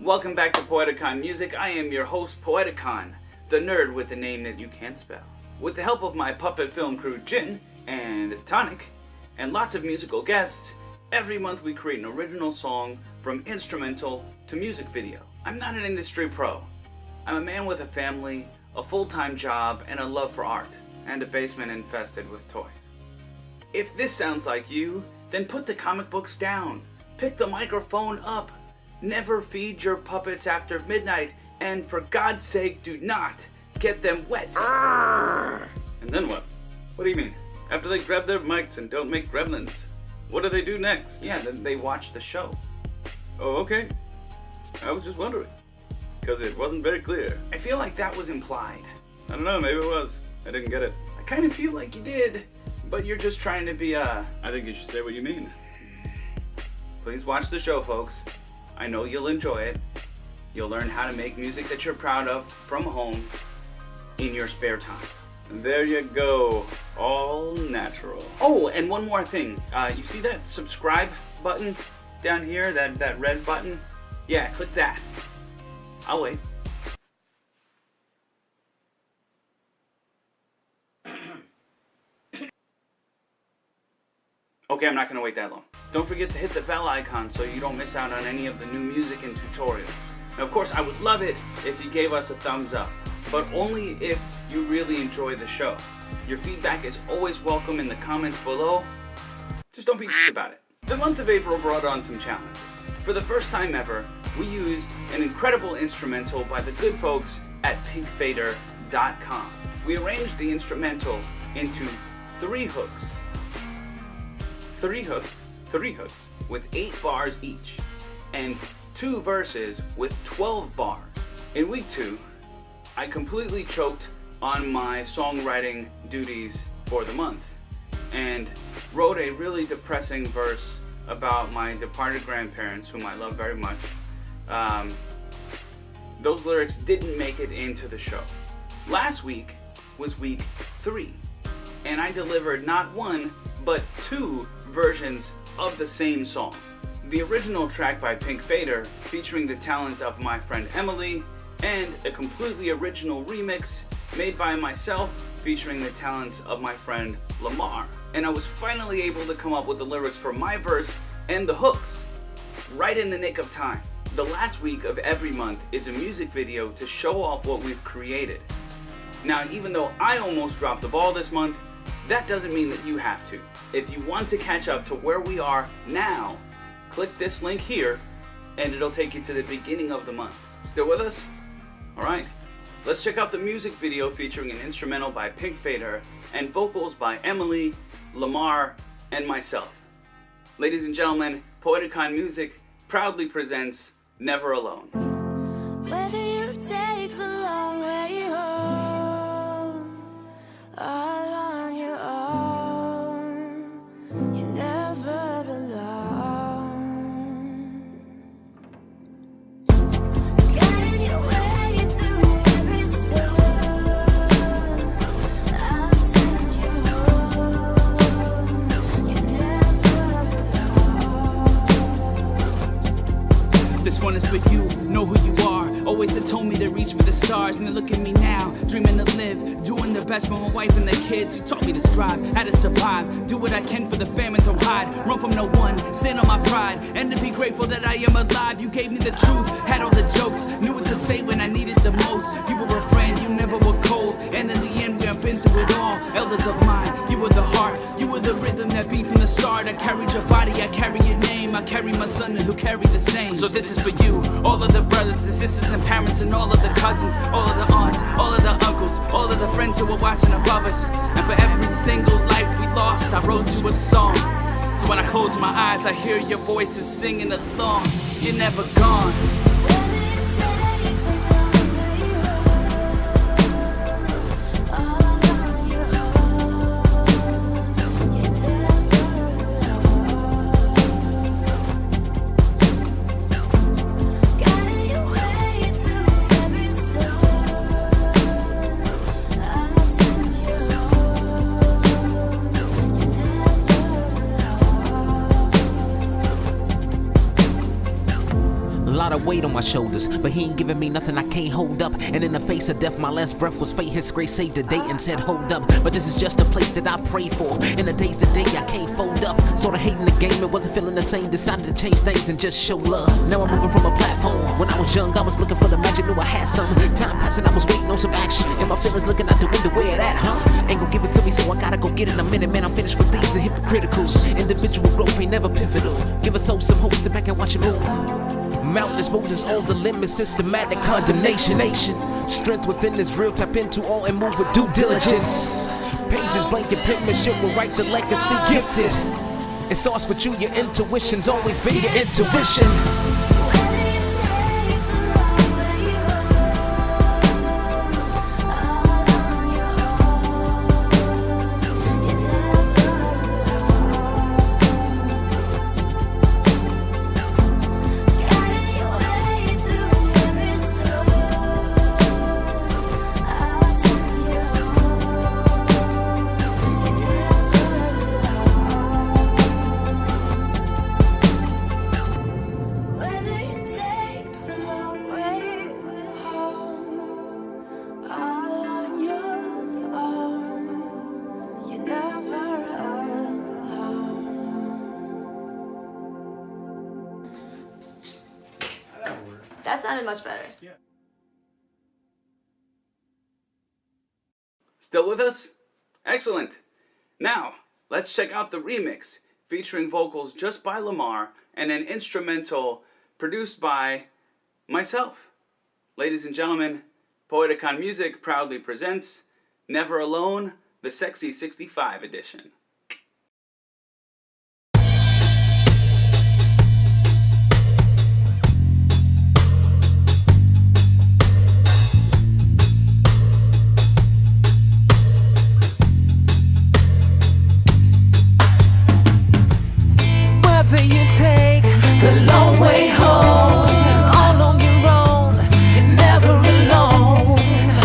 welcome back to Poeticon Music. I am your host, Poeticon, the nerd with the name that you can't spell. With the help of my puppet film crew, Jin and Tonic, and lots of musical guests, every month we create an original song from instrumental to music video. I'm not an industry pro. I'm a man with a family, a full-time job, and a love for art, and a basement infested with toys. If this sounds like you, then put the comic books down, pick the microphone up, never feed your puppets after midnight, and for God's sake, do not get them wet. And then what? What do you mean? After they grab their mics and don't make gremlins, what do they do next? Yeah, then they watch the show. Oh, okay. I was just wondering, because it wasn't very clear. I feel like that was implied. I don't know, maybe it was. I didn't get it. I kind of feel like you did, but you're just trying to be, I think you should say what you mean. Please watch the show, folks. I know you'll enjoy it. You'll learn how to make music that you're proud of from home in your spare time. And there you go, all natural. Oh, and one more thing. You see that subscribe button down here, that red button? Yeah, click that. I'll wait. Okay, I'm not gonna wait that long. Don't forget to hit the bell icon so you don't miss out on any of the new music and tutorials. Now, of course, I would love it if you gave us a thumbs up, but only if you really enjoy the show. Your feedback is always welcome in the comments below. Just don't be about it. The month of April brought on some challenges. For the first time ever, we used an incredible instrumental by the good folks at pinkfader.com. We arranged the instrumental into three hooks with 8 bars each, and 2 verses with 12 bars. In week 2, I completely choked on my songwriting duties for the month and wrote a really depressing verse about my departed grandparents, whom I love very much. Those lyrics didn't make it into the show. Last week was week 3, and I delivered not 1, but 2 versions of the same song. The original track by Pinkfader, featuring the talent of my friend Emily, and a completely original remix made by myself, featuring the talents of my friend Lamar. And I was finally able to come up with the lyrics for my verse and the hooks, right in the nick of time. The last week of every month is a music video to show off what we've created. Now, even though I almost dropped the ball this month, that doesn't mean that you have to. If you want to catch up to where we are now, click this link here and it'll take you to the beginning of the month. Still with us? Alright, let's check out the music video featuring an instrumental by Pinkfader and vocals by Emily, Lamar, and myself. Ladies and gentlemen, Poeticon Music proudly presents Never Alone. Whether you take the long way home, all on your own, you never belong. Guiding your way through every storm, I'll send you home, you never belong. This one is for you, know who you are. Always had told me to reach for the stars, and look at me now, dreaming to live, doing the best for my wife and the kids. You taught me to strive, how to survive, do what I can for the famine, don't hide, run from no one, stand on my pride, and to be grateful that I am alive. You gave me the truth, had all the jokes, knew what to say when I needed the most. You were a friend, you never were cold, and in the end we have been through it all. Elders of mine, you were the heart, you were the rhythm that beat from the start. I carried your body, I carry your name, I carry my son and who carry the same. So this is for you, all of the brothers and sisters and parents and all of the cousins, all of the aunts, all of the uncles, all of the friends who were watching above us. And for every single life we lost, I wrote you a song. So when I close my eyes, I hear your voices singing along. You're never gone. lot of weight on my shoulders, but he ain't giving me nothing I can't hold up. And in the face of death, my last breath was fate. His grace saved the day and said, hold up. But this is just a place that I pray for. In the days to day, I can't fold up. Sorta hating the game, it wasn't feeling the same. Decided to change things and just show love. Now I'm moving from a platform. When I was young, I was looking for the magic, knew I had some. Time passing, I was waiting on some action. And my feelings looking out the window, where it at, huh? Ain't gon' give it to me, so I gotta go get it in a minute. Man, I'm finished with thieves and hypocriticals. Individual growth ain't never pivotal. Give a soul some hope, sit back and watch it move. Mountains, mountains, all the limits, systematic condemnation. Strength within is real, tap into all and move with due diligence. Pages blank and penmanship will write the legacy gifted. It starts with you, your intuition's always been your intuition. That sounded much better. Still with us? Excellent. Now, let's check out the remix featuring vocals just by Lamar and an instrumental produced by myself. Ladies and gentlemen, Poeticon Music proudly presents Never Alone, the Sexy 65 edition. Whether you take the long way home, all on your own, you're never alone.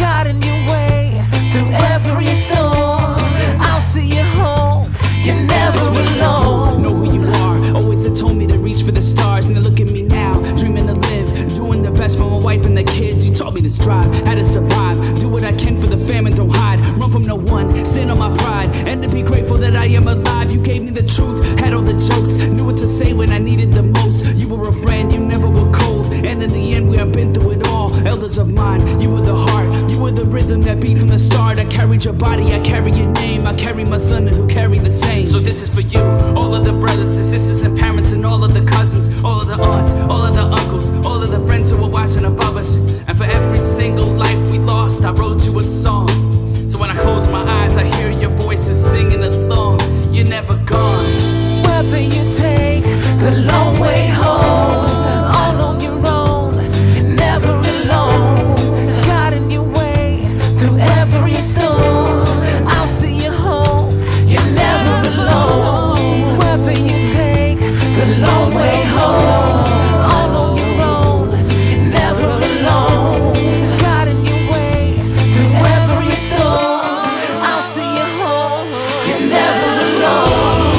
Guiding your way through every storm, I'll see you home, you're never alone. Know who you are, always had told me to reach for the stars. And look at me now, dreaming to live, doing the best for my wife and the kids. You taught me to strive, how to survive, do what I can for the family, don't hide, run from no one, stand on my pride, and to be grateful that I am alive. You gave me the truth, had all the jokes, knew what to say when I needed the most. You were a friend, you never were cold, and in the end we have been through it all. Elders of mine, you were the heart, you were the rhythm that beat from the start. I carried your body, I carry your name, I carry my son who carry the same. So this is for you, all of the brothers and sisters and parents and all of the cousins, all of the aunts, all of the uncles, all of the friends who were watching above us. And for every single life we lost, I wrote you a song. So when I close my eyes, I hear your voices singing along. You're never gone. Whether you take the long way home, all on your own, you're never alone. Guiding your way through every storm, I'll see you home, you're never alone. Whether you take the long way home, all on your own, you're never alone. Guiding your way through every storm, I'll see you home, you're never alone.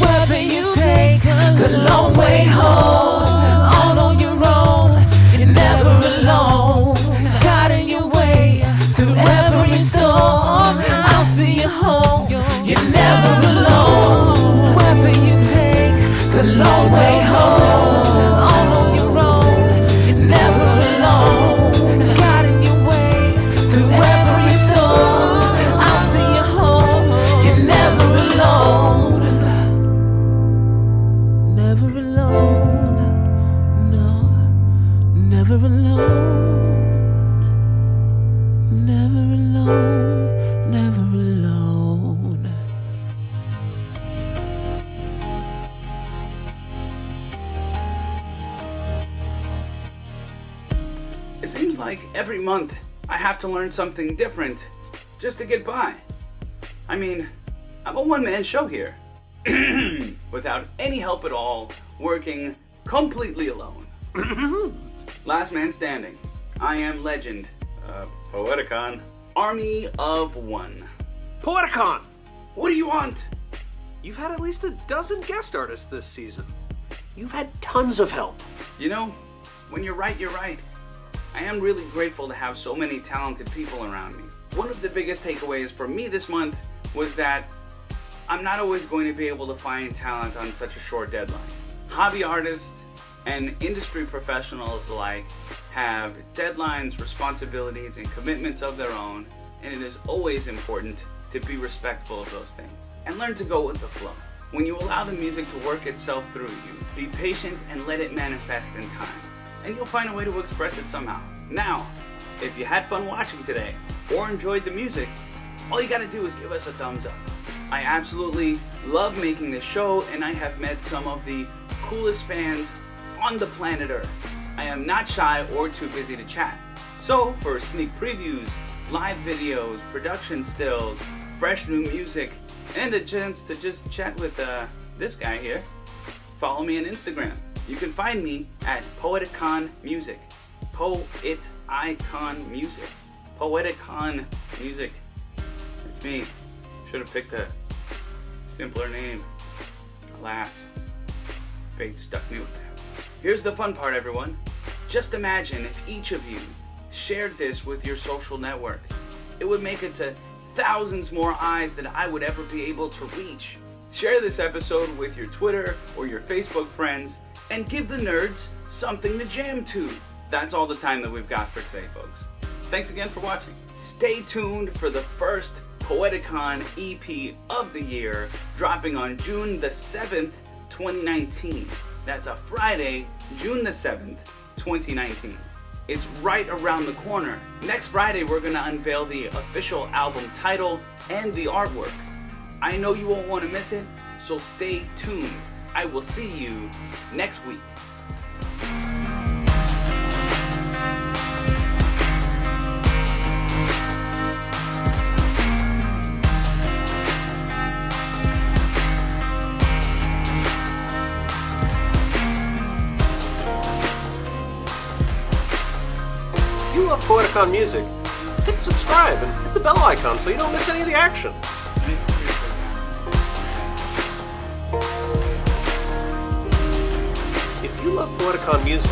Whether you take the long way home, all on your own, you're never alone. Guiding your way through every storm, I'll see you home, you're never alone. Whether you take the long way home, all on your own, you're never alone. Guiding your way through every storm, I'll see you home, you're never alone. Never alone, no, never. Never alone, never alone, never alone. It seems like every month I have to learn something different just to get by. I mean, I'm a one-man show here, without any help at all, working completely alone. Last man standing. I am legend. Poeticon. Army of one. Poeticon! What do you want? You've had at least a dozen guest artists this season. You've had tons of help. You know, when you're right, you're right. I am really grateful to have so many talented people around me. One of the biggest takeaways for me this month was that I'm not always going to be able to find talent on such a short deadline. Hobby artists and industry professionals alike have deadlines, responsibilities, and commitments of their own, and it is always important to be respectful of those things and learn to go with the flow. When you allow the music to work itself through you, be patient and let it manifest in time, and you'll find a way to express it somehow. Now, if you had fun watching today or enjoyed the music, all you gotta do is give us a thumbs up. I absolutely love making this show, and I have met some of the coolest fans on the planet Earth. I am not shy or too busy to chat. So for sneak previews, live videos, production stills, fresh new music, and a chance to just chat with this guy here, follow me on Instagram. You can find me at Poeticon Music. Poeticon Music. Poeticon Music. It's me. Should have picked a simpler name. Alas, fate stuck me with that. Here's the fun part, everyone. Just imagine if each of you shared this with your social network. It would make it to thousands more eyes than I would ever be able to reach. Share this episode with your Twitter or your Facebook friends and give the nerds something to jam to. That's all the time that we've got for today, folks. Thanks again for watching. Stay tuned for the first Poeticon EP of the year, dropping on June the 7th, 2019. That's a Friday, June the 7th, 2019. It's right around the corner. Next Friday, we're gonna unveil the official album title and the artwork. I know you won't want to miss it, so stay tuned. I will see you next week. If you love Poeticon music, hit subscribe and hit the bell icon so you don't miss any of the action. If you love Poeticon music,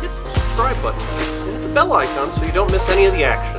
hit the subscribe button and hit the bell icon so you don't miss any of the action.